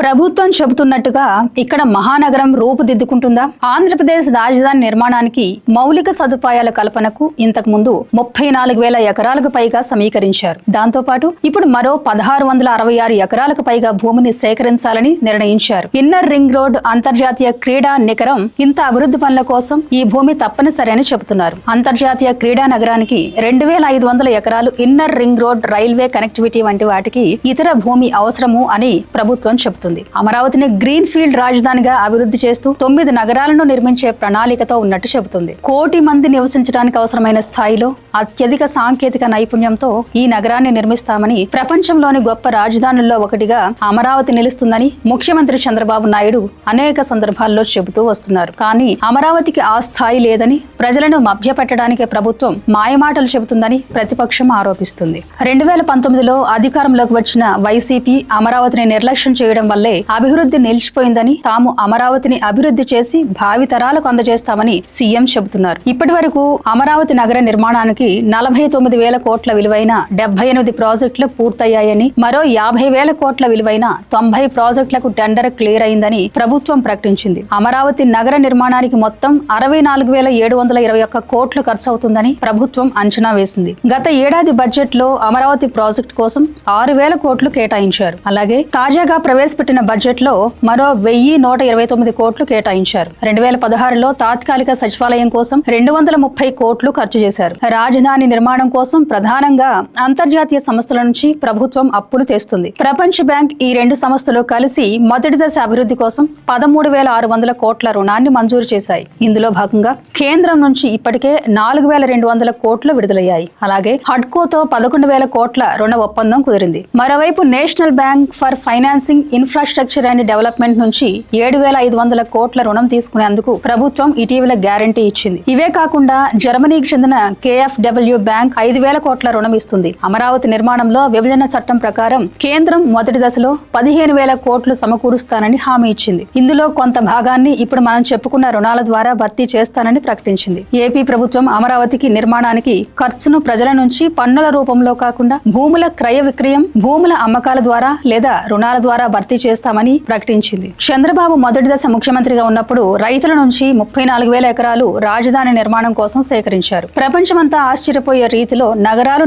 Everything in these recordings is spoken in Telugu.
ప్రభుత్వం చెబుతున్నట్టుగా ఇక్కడ మహానగరం రూపుదిద్దుకుంటుందా? ఆంధ్రప్రదేశ్ రాజధాని నిర్మాణానికి మౌలిక సదుపాయాల కల్పనకు ఇంతకు ముందు 34,000 ఎకరాలకు పైగా సమీకరించారు. దాంతోపాటు ఇప్పుడు మరో 1,666 ఎకరాలకు పైగా భూమిని సేకరించాలని నిర్ణయించారు. ఇన్నర్ రింగ్ రోడ్ అంతర్జాతీయ క్రీడా నికరం ఇంత అభివృద్ధి పనుల కోసం ఈ భూమి తప్పనిసరి అని చెబుతున్నారు. అంతర్జాతీయ క్రీడా నగరానికి 2,500 ఎకరాలు inner ring road, railway connectivity వంటి వాటికి ఇతర భూమి అవసరము అని ప్రభుత్వం చెబుతుంది. అమరావతిని గ్రీన్ ఫీల్డ్ రాజధానిగా అభివృద్ధి చేస్తూ 9 నగరాలను నిర్మించే ప్రణాళికతో ఉన్నట్టు చెబుతుంది. 1 కోటి మంది నివసించడానికి అవసరమైన స్థాయిలో అత్యధిక సాంకేతిక నైపుణ్యంతో ఈ నగరాన్ని నిర్మిస్తామని, ప్రపంచంలోని గొప్ప రాజధానుల్లో ఒకటిగా అమరావతి నిలుస్తుందని ముఖ్యమంత్రి చంద్రబాబు నాయుడు అనేక సందర్భాల్లో చెబుతూ వస్తున్నారు. కానీ అమరావతికి ఆ స్థాయి లేదని, ప్రజలను మభ్యపెట్టడానికి ప్రభుత్వం మాయమాటలు చెబుతుందని ప్రతిపక్షం ఆరోపిస్తుంది. 2019లో అధికారంలోకి వచ్చిన వైసీపీ అమరావతిని నిర్లక్ష్యం చేయడం వల్లే అభివృద్ధి నిలిచిపోయిందని, తాము అమరావతిని అభివృద్ధి చేసి భావితరాలకు అందజేస్తామని సీఎం చెబుతున్నారు. ఇప్పటి వరకు అమరావతి నగర నిర్మాణానికి 49,000 కోట్ల విలువైన 78 ప్రాజెక్టులు పూర్తయ్యాయని, మరో 50,000 కోట్ల విలువైన 90 ప్రాజెక్టులకు టెండర్ క్లియర్ అయిందని ప్రభుత్వం ప్రకటించింది. అమరావతి నగర నిర్మాణానికి మొత్తం 64,721 కోట్లు ఖర్చు అవుతుందని ప్రభుత్వం అంచనా వేసింది. గత ఏడాది బడ్జెట్ లో అమరావతి ప్రాజెక్టు కోసం 6,000 కోట్లు కేటాయించారు. అలాగే తాజాగా ప్రవేశపెట్టిన బడ్జెట్ లో మరో 1,129 కోట్లు కేటాయించారు. 2016లో తాత్కాలిక సచివాలయం కోసం 230 కోట్లు ఖర్చు చేశారు. రాజధాని నిర్మాణం కోసం ప్రధానంగా అంతర్జాతీయ సంస్థల నుంచి ప్రభుత్వం అప్పులు తెస్తుంది. ప్రపంచ బ్యాంక్ ఈ 2 సంస్థలు కలిసి మొదటి దశ అభివృద్ధి కోసం 13,600 కోట్ల రుణాన్ని మంజూరు చేశాయి. ఇందులో భాగంగా కేంద్రం నుంచి ఇప్పటికే 4,200 కోట్లు విడుదలయ్యాయి. అలాగే హడ్కోతో 11,000 కోట్ల రుణ ఒప్పందం కుదిరింది. మరోవైపు national bank for financing infrastructure and development నుంచి 7,500 కోట్ల రుణం తీసుకునేందుకు ప్రభుత్వం ఇటీవల గ్యారంటీ ఇచ్చింది. ఇవే కాకుండా జర్మనీకి చెందిన KfW బ్యాంక్ 5,000 కోట్ల రుణం ఇస్తుంది. అమరావతి నిర్మాణంలో విభజన చట్టం ప్రకారం కేంద్రం మొదటి దశలో 15,000 కోట్లు సమకూరుస్తానని హామీ ఇచ్చింది. ఇందులో కొంత భాగాన్ని ఇప్పుడు మనం చెప్పుకున్న రుణాల ద్వారా భర్తీ చేస్తానని ప్రకటించింది. ఏపీ ప్రభుత్వం అమరావతికి నిర్మాణానికి ఖర్చును ప్రజల నుంచి పన్నుల రూపంలో కాకుండా భూముల క్రయ విక్రయం, భూముల అమ్మకాల ద్వారా లేదా రుణాల ద్వారా భర్తీ చేస్తామని ప్రకటించింది. చంద్రబాబు మొదటి దశ ముఖ్యమంత్రిగా ఉన్నప్పుడు రైతుల నుంచి 34,000 ఎకరాలు రాజధాని నిర్మాణం కోసం సేకరించారు. ప్రపంచమంతా ఆశ్చర్యపోయే రీతిలో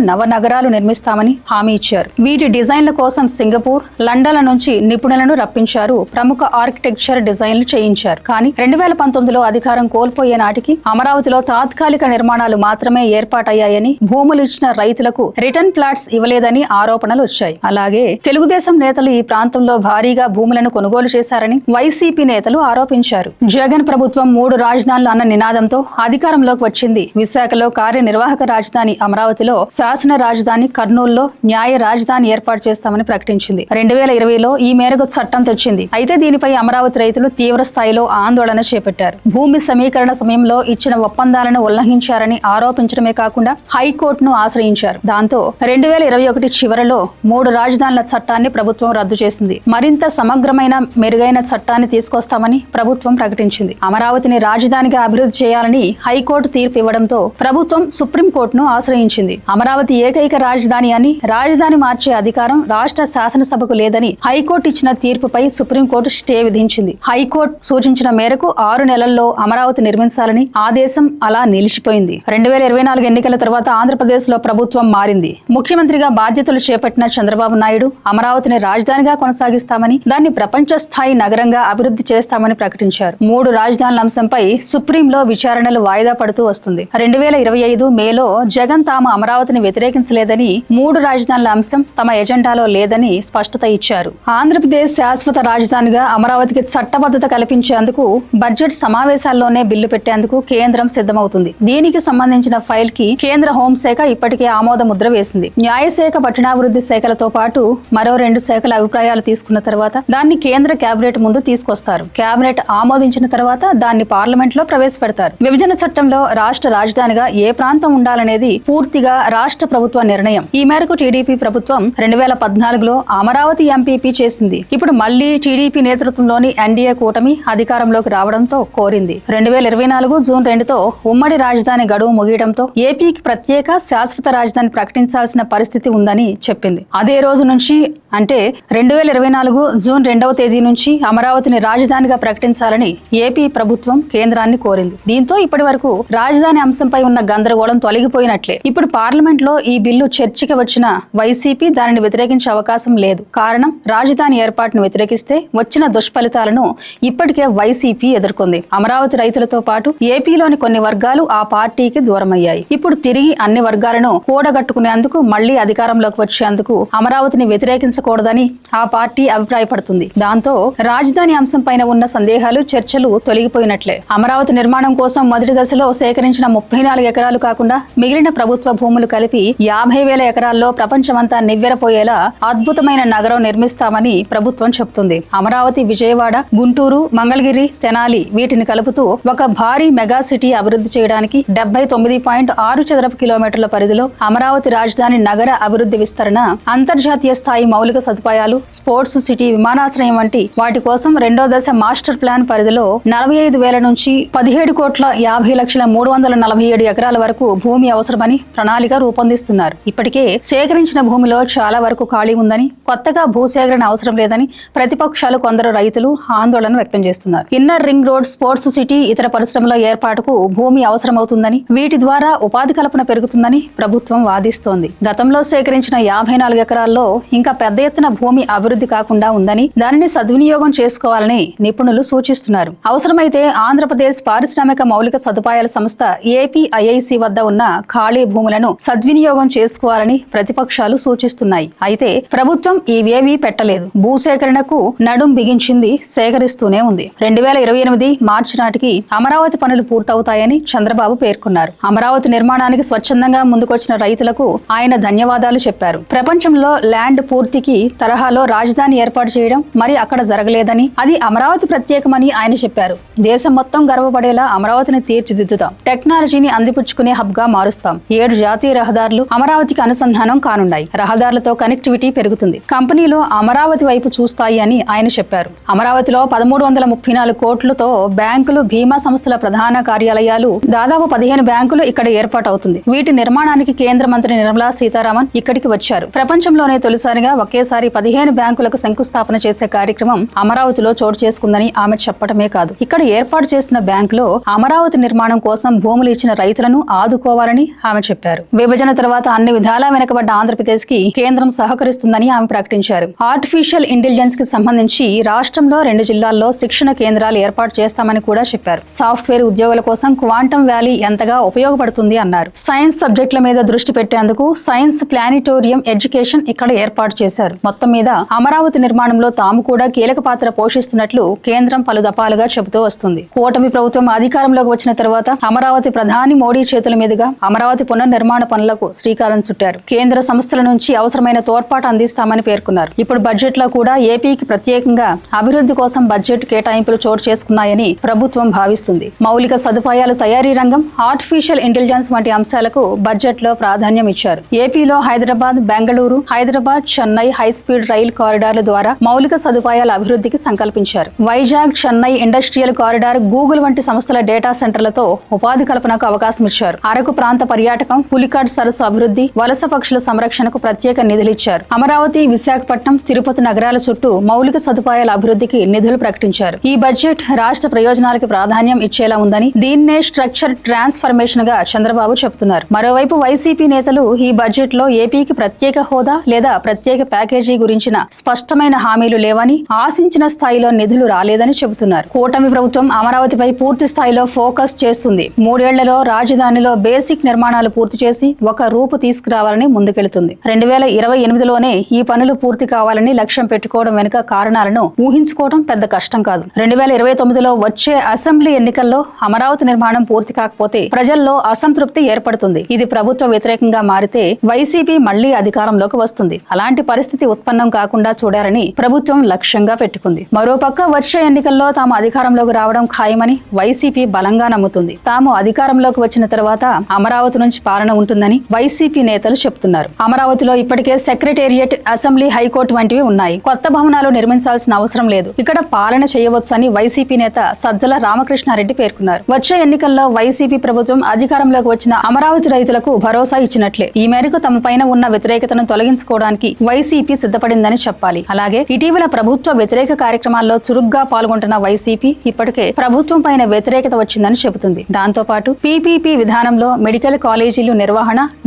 నవనగరాలు నిర్మిస్తామని హామీ ఇచ్చారు. వీటి డిజైన్ల కోసం సింగపూర్, లండన్ల నుంచి నిపుణులను రప్పించారు. ప్రముఖ ఆర్కిటెక్చర్ డిజైన్లు చేయించారు. కానీ 2019లో అధికారం కోల్పోయే నాటికి అమరావతిలో తాత్కాలిక నిర్మాణాలు మాత్రమే ఏర్పాటయ్యాయని, భూములు ఇచ్చిన రైతులకు రిటర్న్ ప్లాట్స్ ఇవ్వలేదని ఆరోపణలు వచ్చాయి. అలాగే తెలుగుదేశం నేతలు ఈ ప్రాంతంలో భారీగా భూములను కొనుగోలు చేశారని వైసీపీ నేతలు ఆరోపించారు. జగన్ ప్రభుత్వం 3 రాజధానులు అన్న నినాదంతో అధికారంలోకి వచ్చింది. విశాఖలో కార్యనిర్వాహక రాజధాని, అమరావతిలో శాసన రాజధాని, కర్నూలులో న్యాయ రాజధాని ఏర్పాటు చేస్తామని ప్రకటించింది. 2020లో ఈ మేరకు చట్టం తెచ్చింది. అయితే దీనిపై అమరావతి రైతులు తీవ్ర స్థాయిలో ఆందోళన చేపట్టారు. భూమి సమీకరణ సమయంలో ఇచ్చిన ఒప్పందాలను ఉల్లంఘించారని ఆరోపించడమే కాకుండా హైకోర్టును ఆశ్రయించారు. దాంతో 2021 చివరలో 3 రాజధానుల చట్టాన్ని ప్రభుత్వం రద్దు చేసింది. మరింత సమగ్రమైన, మెరుగైన చట్టాన్ని తీసుకొస్తామని ప్రభుత్వం ప్రకటించింది. అమరావతిని రాజధానిగా అభివృద్ధి చేయాలని హైకోర్టు తీర్పు ఇవ్వడంతో ప్రభుత్వం సుప్రీంకోర్టును ఆశ్రయించింది. అమరావతి ఏకైక రాజధాని అని, రాజధాని మార్చే అధికారం రాష్ట్ర శాసనసభకు లేదని హైకోర్టు ఇచ్చిన తీర్పుపై సుప్రీంకోర్టు స్టే విధించింది. హైకోర్టు సూచించిన మేరకు 6 నెలల్లో అమరావతి నిర్మించాలని ఆదేశం అలా నిలిచిపోయింది. 2024 ఎన్నికల తర్వాత ఆంధ్రప్రదేశ్ లో ప్రభుత్వం మారింది. ముఖ్యమంత్రిగా బాధ్యతలు చేపట్టిన చంద్రబాబు నాయుడు అమరావతిని రాజధానిగా కొనసాగిస్తామని, దాన్ని ప్రపంచ స్థాయి నగరంగా అభివృద్ధి చేస్తామని ప్రకటించారు. 3 రాజధానుల అంశంపై సుప్రీంలో విచారణలు వాయిదా పడుతూ వస్తుంది. 2025 మేలో జగన్ తాము అమరావతిని వ్యతిరేకించలేదని, 3 రాజధానుల అంశం తమ ఎజెండాలో లేదని స్పష్టత ఇచ్చారు. ఆంధ్రప్రదేశ్ శాశ్వత రాజధానిగా అమరావతికి చట్టబద్ధత కల్పించేందుకు బడ్జెట్ సమావేశాల్లోనే బిల్లు పెట్టేందుకు కేంద్రం సిద్ధమవుతుంది. దీనికి సంబంధించిన ఫైల్ కి కేంద్ర హోంశాఖ ఇప్పటికే ఆమోద ముద్ర వేసింది. న్యాయశాఖ, పట్టణాభివృద్ధి శాఖలతో పాటు మరో 2 శాఖల అభిప్రాయాలు తీసుకున్న తర్వాత దాన్ని కేంద్ర కేబినెట్ ముందు తీసుకొస్తారు. కేబినెట్ ఆమోదించిన తర్వాత దాన్ని పార్లమెంట్ లో ప్రవేశపెడతారు. విభజన చట్టంలో రాష్ట్ర రాజధానిగా ఏ ప్రాంతం ఉండాలనేది పూర్తిగా రాష్ట్ర ప్రభుత్వ నిర్ణయం. ఈ మేరకు టీడీపీ ప్రభుత్వం 2014లో అమరావతి ఎంపీపీ చేసింది. ఇప్పుడు మళ్లీ టీడీపీ నేతృత్వంలోని ఎన్డీఏ కూటమి అధికారంలోకి రావడంతో కోరింది. 2024 జూన్ 2తో ఉమ్మడి రాజధాని గడువు ముగియడంతో ఏపీకి ప్రత్యేక శాశ్వత రాజధాని ప్రకటించాల్సిన పరిస్థితి ఉందని చెప్పింది. అదే రోజు నుంచి అంటే 2024 జూన్ 2వ తేదీ నుంచి అమరావతిని రాజధానిగా ప్రకటించాలని ఏపీ ప్రభుత్వం కేంద్రాన్ని కోరింది. దీంతో ఇప్పటి వరకు రాజధాని అంశంపై ఉన్న గందరగోళం తొలగిపోయినట్లే. ఇప్పుడు పార్లమెంట్ లో ఈ బిల్లు చర్చకి వచ్చిన వైసీపీ దానిని వ్యతిరేకించే అవకాశం లేదు. కారణం, రాజధాని ఏర్పాటును వ్యతిరేకిస్తే వచ్చిన దుష్ఫలితాలను ఇప్పటికే వైసీపీ ఎదుర్కొంది. అమరావతి రైతులతో పాటు ఏపీలోని కొన్ని వర్గాలు ఆ పార్టీకి దూరమయ్యాయి. ఇప్పుడు తిరిగి అన్ని వర్గాలను కూడగట్టుకునేందుకు మళ్లీ అధికారంలోకి వచ్చేందుకు అమరావతిని వ్యతిరేకించకూడదని ఆ పార్టీ అభిప్రాయపడుతుంది. దాంతో రాజధాని అంశంపైన ఉన్న సందేహాలు, చర్చలు తొలగిపోయినట్లే. అమరావతి నిర్మాణం కోసం మొదటి దశలో సేకరించిన 34 ఎకరాలు కాకుండా మిగిలిన ప్రభుత్వ భూములు కలిపి 50,000 ఎకరాల్లో ప్రపంచమంతా నివ్వెరపోయేలా అద్భుతమైన నగరం నిర్మిస్తామని ప్రభుత్వం చెబుతుంది. అమరావతి, విజయవాడ, గుంటూరు, మంగళగిరి, తెనాలి వీటిని కలుపుతూ ఒక భారీ మెగా సిటీ అభివృద్ధి చేయడానికి 79.6 చదరపు కిలోమీటర్ల పరిధిలో అమరావతి రాజధాని నగర అభివృద్ధి విస్తరణ, అంతర్జాతీయ స్థాయి మౌలిక సదుపాయాలు, స్పోర్ట్స్ సిటీ, విమానాశ్రయం వంటి వాటి కోసం రెండో దశ మాస్టర్ ప్లాన్ పరిధిలో 45,000 నుంచి 17,50,347 ఎకరాల వరకు భూమి అవసరమని ప్రణాళిక రూపొందిస్తున్నారు. ఇప్పటికే సేకరించిన భూమిలో చాలా వరకు ఖాళీ ఉందని, కొత్తగా భూసేకరణ అవసరం లేదని ప్రతిపక్షాలు, కొందరు రైతులు ఆందోళన వ్యక్తం చేస్తున్నారు. Inner ring road, sports city, ఇతర పరిశ్రమల ఏర్పాటుకు భూమి అవసరమవుతుందని, వీటి ద్వారా ఉపాధి కల్పన పెరుగుతుందని ప్రభుత్వం వాదిస్తోంది. గతంలో సేకరించిన 54 ఎకరాల్లో ఇంకా పెద్ద ఎత్తున భూమి అభివృద్ధి కాకుండా ఉందని, దానిని సద్వినియోగం చేసుకోవాలని నిపుణులు సూచిస్తున్నారు. అవసరమైతే ఆంధ్రప్రదేశ్ పారిశ్రామిక మౌలిక సదుపాయాల సంస్థ ఏపీఐఐసి వద్ద ఉన్న ఖాళీ భూములను సద్వినియోగం చేసుకోవాలని ప్రతిపక్షాలు సూచిస్తున్నాయి. అయితే ప్రభుత్వం ఇవేవీ పెట్టలేదు. భూసేకరణకు నడుం బిగించింది, సేకరిస్తూనే ఉంది. 2028 మార్చి నాటికి అమరావతి పనులు పూర్తవుతాయని చంద్రబాబు పేర్కొన్నారు. అమరావతి నిర్మాణానికి స్వచ్ఛందంగా ముందుకొచ్చిన రైతులకు ఆయన ధన్యవాదాలు చెప్పారు. ప్రపంచంలో ల్యాండ్ పూర్తికి తరహాలో రాజధాని ఏర్పాటు చేయడం మరి అక్కడ జరగలేదని, అది అమరావతి ప్రత్యేకమని ఆయన చెప్పారు. దేశం మొత్తం గర్వపడేలా అమరావతిని తీర్చిదిద్దుతాం, టెక్నాలజీని అందిపుచ్చుకునే హబ్ గా మారుస్తాం. 7 జాతీయ రహదారులు అమరావతికి అనుసంధానం కానున్నాయి. రహదారులతో కనెక్టివిటీ పెరుగుతుంది. కంపెనీలు అమరావతి వైపు చూస్తాయి అని ఆయన చెప్పారు. అమరావతిలో 1334 కోట్లతో బ్యాంకులు, బీమా సంస్థల ప్రధాన కార్యాలయాలు, దాదాపు 15 బ్యాంకులు ఇక్కడ ఏర్పాటు అవుతుంది. వీటి నిర్మాణానికి కేంద్ర మంత్రి నిర్మలా సీతారామన్ ఇక్కడికి వచ్చారు. ప్రపంచంలోనే తొలిసారిగా ఒకేసారి 15 బ్యాంకులకు శంకుస్థాపన చేసే కార్యక్రమం అమరావతిలో చోటు చేసుకుందని ఆమె చెప్పడమే కాదు, ఇక్కడ ఏర్పాటు చేసిన బ్యాంకులో అమరావతి నిర్మాణం కోసం భూములు ఇచ్చిన రైతులను ఆదుకోవాలని ఆమె చెప్పారు. విభజన తర్వాత అన్ని విధాలా వెనుకబడ్డ ఆంధ్రప్రదేశ్ కి కేంద్రం సహకరిస్తుందని ఆమె ప్రకటించారు. ఆర్టిఫిషియల్ ఇంటెలిజెన్స్ కి సంబంధించి రాష్ట్రంలో 2 జిల్లాల్లో శిక్షణ కేంద్రాలు ఏర్పాటు చేస్తామని కూడా చెప్పారు. సాఫ్ట్వేర్ ఉద్యోగుల కోసం క్వాంటమ్ వ్యాలీ ఎంతగా ఉపయోగపడుతుంది అన్నారు. సైన్స్ సబ్జెక్టుల మీద దృష్టి పెట్టేందుకు సైన్స్ ప్లానిటోరియం ఎడ్యుకేషన్ ఇక్కడ ఏర్పాటు చేశారు. మొత్తం మీద అమరావతి నిర్మాణంలో తాము కూడా కీలక పాత్ర పోషిస్తున్నట్లు కేంద్రం పలు దఫాలుగా చెబుతూ వస్తుంది. కూటమి ప్రభుత్వం అధికారంలోకి వచ్చిన తర్వాత అమరావతి ప్రధాని మోడీ చేతుల మీదుగా అమరావతి పునర్నిర్మాణ పనులకు శ్రీకారం చుట్టారు. కేంద్ర సంస్థల నుంచి అవసరమైన తోడ్పాటు అందిస్తామని పేర్కొన్నారు. ఇప్పుడు బడ్జెట్ లో కూడా ఏపీకి ప్రత్యేకంగా అభివృద్ధి కోసం బడ్జెట్ కేటాయింపులు చోటు చేసుకున్నాయని ప్రభుత్వం భావిస్తుంది. మౌలిక సదుపాయాలు, తయారీ రంగం, ఆర్టిఫిషియల్ ఇంటెలిజెన్స్ వంటి అంశాలకు బడ్జెట్ లో ప్రాధాన్యం ఇచ్చారు. ఏపీలో హైదరాబాద్, బెంగళూరు, హైదరాబాద్, చెన్నై హైస్పీడ్ రైల్ కారిడార్ల ద్వారా మౌలిక సదుపాయాల అభివృద్ధికి సంకల్పించారు. Vizag, Chennai industrial corridor, Google వంటి సంస్థల డేటా సెంటర్లతో ఉపాధి కల్పనకు అవకాశం ఇచ్చారు. అరకు ప్రాంత పర్యాటకం, పులికాడ్ సరస్సు అభివృద్ధి, వలస పక్షుల సంరక్షణకు ప్రత్యేక నిధులిచ్చారు. అమరావతి, విశాఖపట్నం, తిరుపతి నగరాల చుట్టూ మౌలిక సదుపాయాల అభివృద్ధికి నిధులు ప్రకటించారు. ఈ బడ్జెట్ రాష్ట్ర ప్రయోజనాలకు ప్రాధాన్యం ఇచ్చేలా ఉందని, దీన్నే స్ట్రక్చర్ ట్రాన్స్ఫర్మేషన్ గా చంద్రబాబు చెబుతున్నారు. మరోవైపు వైసీపీ నేతలు ఈ బడ్జెట్ లో ఏపీకి ప్రత్యేక హోదా లేదా ప్రత్యేక ప్యాకేజీ గురించిన స్పష్టమైన హామీలు లేవని, ఆశించిన స్థాయిలో నిధులు రాలేదని చెబుతున్నారు. కూటమి ప్రభుత్వం అమరావతిపై పూర్తి స్థాయిలో ఫోకస్ చేస్తుంది. 3 ఏళ్లలో రాజధానిలో బేసిక్ నిర్మాణాలు పూర్తి చేసి ఒక రూపు తీసుకురావాలని ముందుకెళ్తుంది. 2028లోనే ఈ పనులు పూర్తి కావాలని లక్ష్యం పెట్టుకోవడం వెనుక కారణాలను ఊహించుకోవడం పెద్ద కష్టం కాదు. 2029లో వచ్చే అసెంబ్లీ ఎన్నికల్లో అమరావతి నిర్మాణం పూర్తి కాకపోతే ప్రజల్లో అసంతృప్తి ఏర్పడుతుంది. ఇది ప్రభుత్వ వ్యతిరేకంగా మారితే వైసీపీ మళ్లీ అధికారంలోకి వస్తుంది. అలాంటి పరిస్థితి ఉత్పన్నం కాకుండా చూడాలని ప్రభుత్వం లక్ష్యంగా పెట్టుకుంది. మరోపక్క వచ్చే ఎన్నికల్లో తాము అధికారంలోకి రావడం ఖాయమని వైసీపీ బలంగా నమ్ముతుంది. తాము అధికారంలోకి వచ్చిన తర్వాత అమరావతి నుంచి పాలన ఉంటుందని వైసీపీ నేతలు చెబుతున్నారు. అమరావతిలో ఇప్పటికే సెక్రటేరియట్, అసెంబ్లీ, హైకోర్టు వంటివి ఉన్నాయి. కొత్త భవనాలు నిర్మించాల్సిన అవసరం లేదు. ఇక్కడ పాలన చేయవచ్చని వైసీపీ నేత సజ్జల రామకృష్ణారెడ్డి పేర్కొన్నారు. వచ్చే ఎన్నికల్లో వైసీపీ ప్రభుత్వం అధికారంలోకి వచ్చిన అమరావతి రైతులకు భరోసా ఇచ్చినట్లే. ఈ మేరకు తమ పైన ఉన్న వ్యతిరేకతను తొలగించుకోవడానికి వైసీపీ సిద్ధపడిందని చెప్పాలి. అలాగే అలాగే ఇటీవల ప్రభుత్వ వ్యతిరేక కార్యక్రమాల్లో చురుగ్గా పాల్గొంటున్న వైసీపీ ఇప్పటికే ప్రభుత్వం పైన వ్యతిరేకత వచ్చిందని చెబుతుంది. దాంతో పాటు పీపీపీ విధానంలో మెడికల్ కాలేజీలు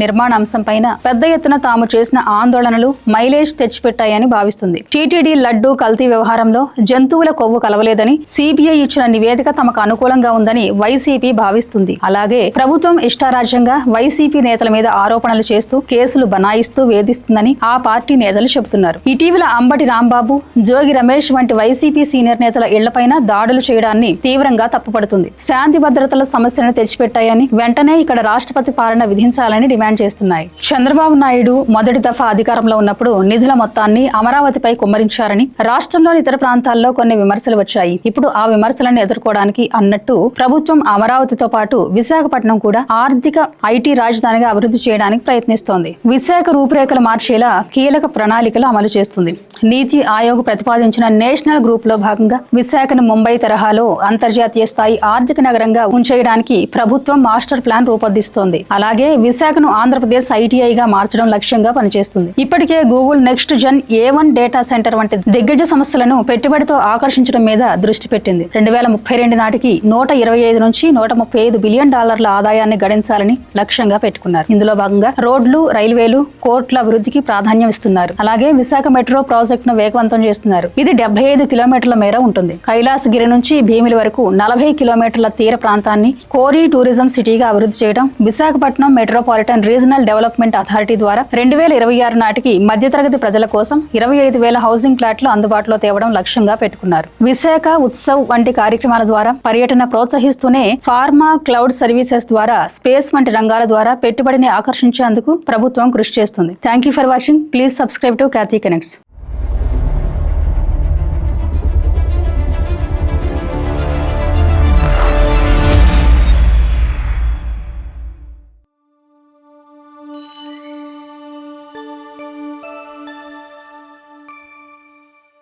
నిర్మాణ అంశం పైన పెద్ద ఎత్తున తాము చేసిన ఆందోళనలు మైలేజ్ తెచ్చిపెట్టాయని భావిస్తుంది. టీటీడీ లడ్డూ కల్తీ వ్యవహారంలో జంతువుల కొవ్వు కలవలేదని సిబిఐ ఇచ్చిన నివేదిక తమకు అనుకూలంగా ఉందని వైసీపీ భావిస్తుంది. అలాగే ప్రభుత్వం ఇష్టారాజ్యంగా వైసీపీ నేతల మీద ఆరోపణలు చేస్తూ కేసులు బనాయిస్తూ వేధిస్తుందని ఆ పార్టీ నేతలు చెబుతున్నారు. ఇటీవల అంబటి రాంబాబు, జోగి రమేష్ వంటి వైసీపీ సీనియర్ నేతల ఇళ్లపైన దాడులు చేయడాన్ని తీవ్రంగా తప్పుపడుతుంది. శాంతి భద్రతల సమస్యను తెచ్చిపెట్టాయని వెంటనే ఇక్కడ రాష్ట్రపతి పాలన విధించాలని డిమాండ్ చేస్తున్నాయి. చంద్రబాబు నాయుడు మొదటి దఫా అధికారంలో ఉన్నప్పుడు నిధుల మొత్తాన్ని అమరావతిపై కుమ్మరించారని రాష్ట్రంలోని ఇతర ప్రాంతాల్లో కొన్ని విమర్శలు వచ్చాయి. ఇప్పుడు ఆ విమర్శలను ఎదుర్కోవడానికి అన్నట్టు ప్రభుత్వం అమరావతితో పాటు విశాఖపట్నం కూడా ఆర్థిక ఐటీ రాజధానిగా అభివృద్ధి చేయడానికి ప్రయత్నిస్తోంది. విశాఖ రూపురేఖలు మార్చేలా కీలక ప్రణాళికలు అమలు చేస్తుంది. నీతి ఆయోగ్ ప్రతిపాదించిన నేషనల్ గ్రూప్ లో భాగంగా విశాఖను ముంబై తరహాలో అంతర్జాతీయ స్థాయి ఆర్థిక నగరంగా ఉంచేయడానికి ప్రభుత్వం మాస్టర్ ప్లాన్ రూపొందిస్తోంది. అలాగే విశాఖను ఆంధ్రప్రదేశ్ ఐటీఐగా మార్చడం లక్ష్యంగా పనిచేస్తుంది. ఇప్పటికే Google next gen A1 data center వంటి దిగ్గజ సంస్థలను పెట్టుబడితో ఆకర్షించడం మీద దృష్టి పెట్టింది. 2032 నాటికి 125 నుంచి 135 బిలియన్ డాలర్ల ఆదాయాన్ని గడించాలని లక్ష్యంగా పెట్టుకున్నారు. ఇందులో భాగంగా రోడ్లు, రైల్వేలు, కోర్టుల అభివృద్ధికి ప్రాధాన్యం ఇస్తున్నారు. అలాగే విశాఖ మెట్రో ప్రాజెక్ట్ ను వేగవంతం చేస్తున్నారు. ఇది 75 కిలోమీటర్ల మేర ఉంటుంది. కైలాసగిరి నుంచి భీమిలి వరకు 40 కిలోమీటర్ల తీర ప్రాంతాన్ని కోరీ టూరిజం సిటీగా అభివృద్ధి చేయడం Visakhapatnam metropolitan regional development authority ద్వారా 2026 నాటికి మధ్యతరగతి ప్రజల కోసం 25,000 హౌసింగ్ ఫ్లాట్లు అందుబాటులో తేవడం లక్ష్యంగా పెట్టుకున్నారు. విశాఖ ఉత్సవ్ వంటి కార్యక్రమాల ద్వారా పర్యటన ప్రోత్సహిస్తూనే ఫార్మా, క్లౌడ్ సర్వీసెస్ ద్వారా స్పేస్ వంటి రంగాల ద్వారా పెట్టుబడిని ఆకర్షించేందుకు ప్రభుత్వం కృషి చేస్తుంది. Thank you for watching. Please subscribe to Khyati connects.